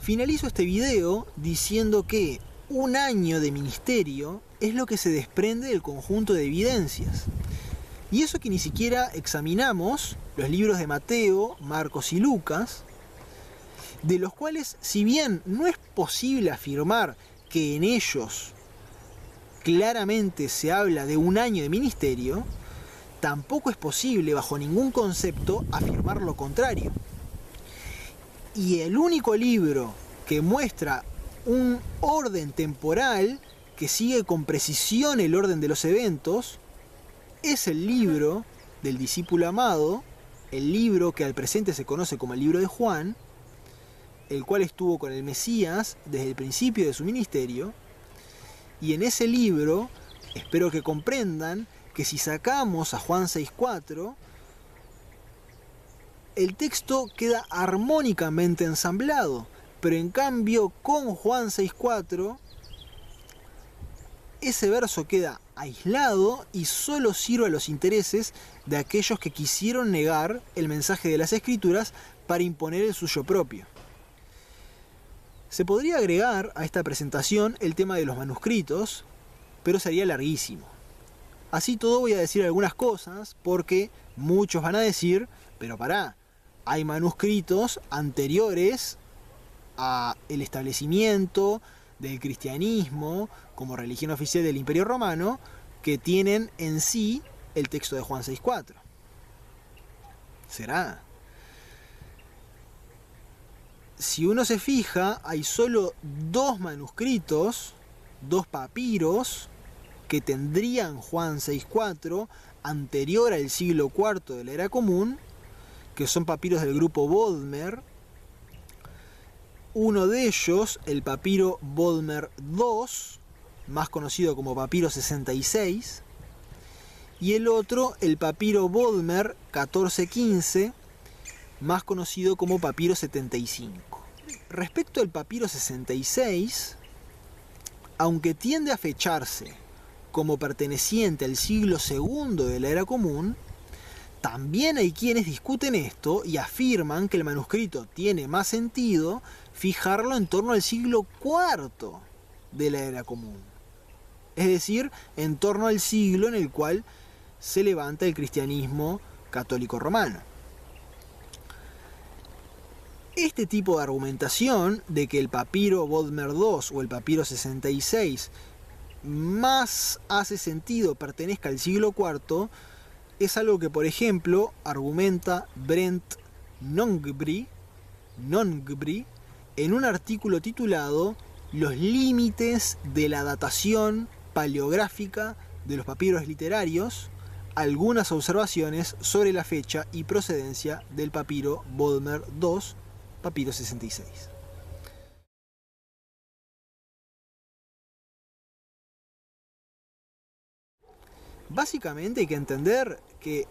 Finalizo este video diciendo que un año de ministerio es lo que se desprende del conjunto de evidencias. Y eso que ni siquiera examinamos los libros de Mateo, Marcos y Lucas, de los cuales, si bien no es posible afirmar que en ellos claramente se habla de un año de ministerio, tampoco es posible bajo ningún concepto afirmar lo contrario. Y el único libro que muestra un orden temporal que sigue con precisión el orden de los eventos es el libro del discípulo amado, el libro que al presente se conoce como el libro de Juan, el cual estuvo con el Mesías desde el principio de su ministerio. Y en ese libro espero que comprendan que si sacamos a Juan 6.4, el texto queda armónicamente ensamblado, pero en cambio con Juan 6.4 ese verso queda aislado y solo sirve a los intereses de aquellos que quisieron negar el mensaje de las Escrituras para imponer el suyo propio. Se podría agregar a esta presentación el tema de los manuscritos, pero sería larguísimo. Así todo voy a decir algunas cosas porque muchos van a decir, pero pará, hay manuscritos anteriores al establecimiento del cristianismo como religión oficial del Imperio Romano que tienen en sí el texto de Juan 6.4. ¿Será? Si uno se fija, hay solo 2 manuscritos, 2 papiros que tendrían Juan 6.4 anterior al siglo IV de la Era Común, que son papiros del grupo Bodmer. Uno de ellos, el papiro Bodmer II, más conocido como papiro 66, y el otro, el papiro Bodmer 1415, más conocido como papiro 75. Respecto al papiro 66, aunque tiende a fecharse como perteneciente al siglo II de la Era Común, también hay quienes discuten esto y afirman que el manuscrito tiene más sentido fijarlo en torno al siglo IV de la Era Común. Es decir, en torno al siglo en el cual se levanta el cristianismo católico romano. Este tipo de argumentación de que el papiro Bodmer II o el papiro 66 más hace sentido pertenezca al siglo IV es algo que, por ejemplo, argumenta Brent Nongbre en un artículo titulado Los límites de la datación paleográfica de los papiros literarios, algunas observaciones sobre la fecha y procedencia del papiro Bodmer II, papiro 66. Básicamente hay que entender que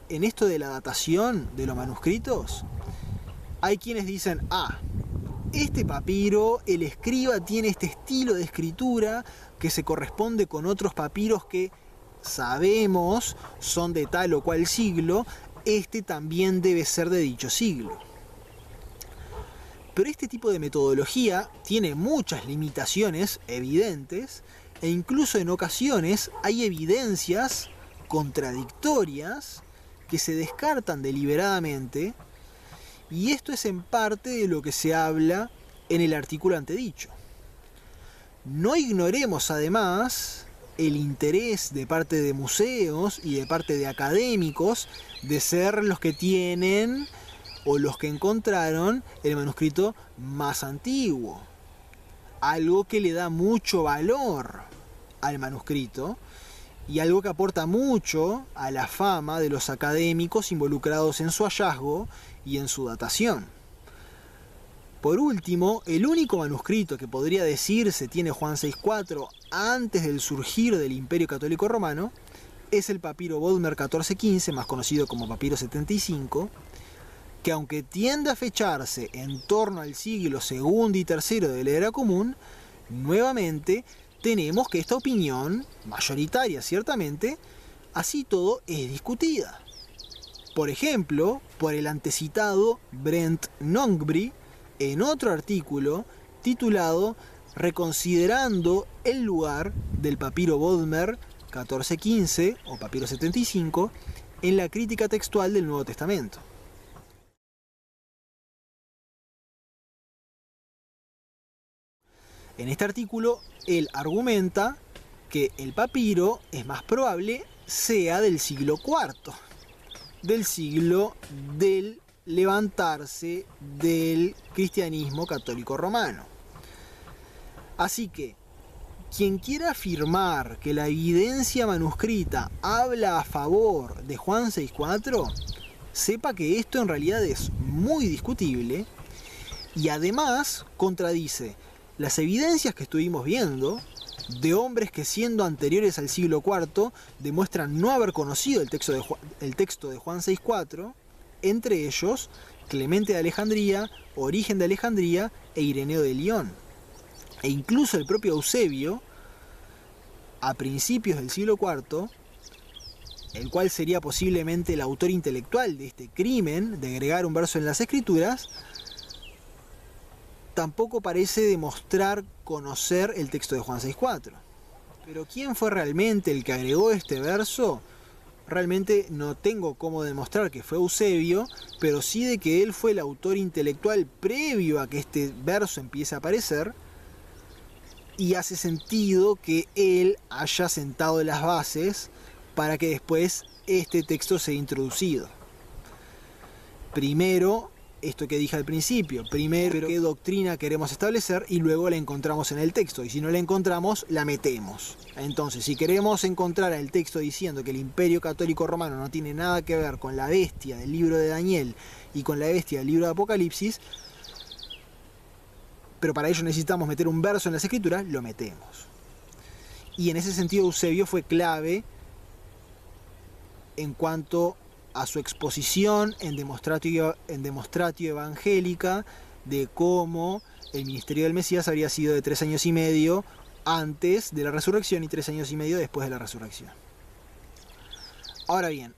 en esto de la datación de los manuscritos, hay quienes dicen, este papiro, el escriba tiene este estilo de escritura que se corresponde con otros papiros que sabemos son de tal o cual siglo, este también debe ser de dicho siglo. Pero este tipo de metodología tiene muchas limitaciones evidentes e incluso en ocasiones hay evidencias contradictorias que se descartan deliberadamente, y esto es en parte de lo que se habla en el artículo antedicho. No ignoremos además el interés de parte de museos y de parte de académicos de ser los que tienen o los que encontraron el manuscrito más antiguo. Algo que le da mucho valor al manuscrito y algo que aporta mucho a la fama de los académicos involucrados en su hallazgo y en su datación. Por último, el único manuscrito que podría decirse tiene Juan 6.4 antes del surgir del Imperio Católico Romano es el papiro Bodmer 1415, más conocido como papiro 75, que aunque tiende a fecharse en torno al siglo II y III de la Era Común, nuevamente tenemos que esta opinión, mayoritaria ciertamente, así todo es discutida. Por ejemplo, por el antecitado Brent Nongbre, en otro artículo titulado Reconsiderando el lugar del papiro Bodmer 1415 o papiro 75 en la crítica textual del Nuevo Testamento. En este artículo, él argumenta que el papiro es más probable sea del siglo IV, del siglo del levantarse del cristianismo católico romano. Así que, quien quiera afirmar que la evidencia manuscrita habla a favor de Juan 6.4, sepa que esto en realidad es muy discutible y además contradice las evidencias que estuvimos viendo de hombres que, siendo anteriores al siglo IV, demuestran no haber conocido el texto de Juan 6.4, entre ellos Clemente de Alejandría, Origen de Alejandría e Ireneo de Lyon. E incluso el propio Eusebio, a principios del siglo IV, el cual sería posiblemente el autor intelectual de este crimen de agregar un verso en las Escrituras, tampoco parece demostrar conocer el texto de Juan 6.4. Pero ¿quién fue realmente el que agregó este verso? Realmente no tengo cómo demostrar que fue Eusebio, pero sí de que él fue el autor intelectual previo a que este verso empiece a aparecer, y hace sentido que él haya sentado las bases para que después este texto sea introducido. Primero, esto que dije al principio, primero qué doctrina queremos establecer y luego la encontramos en el texto, y si no la encontramos, la metemos. Entonces, si queremos encontrar el texto diciendo que el Imperio Católico Romano no tiene nada que ver con la bestia del libro de Daniel y con la bestia del libro de Apocalipsis, pero para ello necesitamos meter un verso en las Escrituras, lo metemos. Y en ese sentido Eusebio fue clave en cuanto a su exposición en Demonstratio Evangelica de cómo el ministerio del Mesías habría sido de 3 años y medio antes de la resurrección y 3 años y medio después de la resurrección. Ahora bien,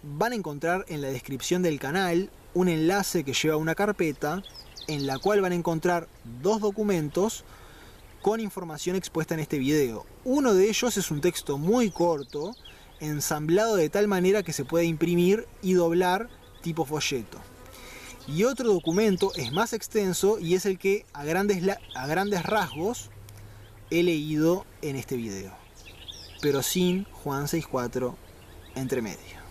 van a encontrar en la descripción del canal un enlace que lleva a una carpeta en la cual van a encontrar 2 documentos con información expuesta en este video. Uno de ellos es un texto muy corto, ensamblado de tal manera que se puede imprimir y doblar tipo folleto. Y otro documento es más extenso y es el que a grandes rasgos he leído en este video, pero sin Juan 6.4 entre medio.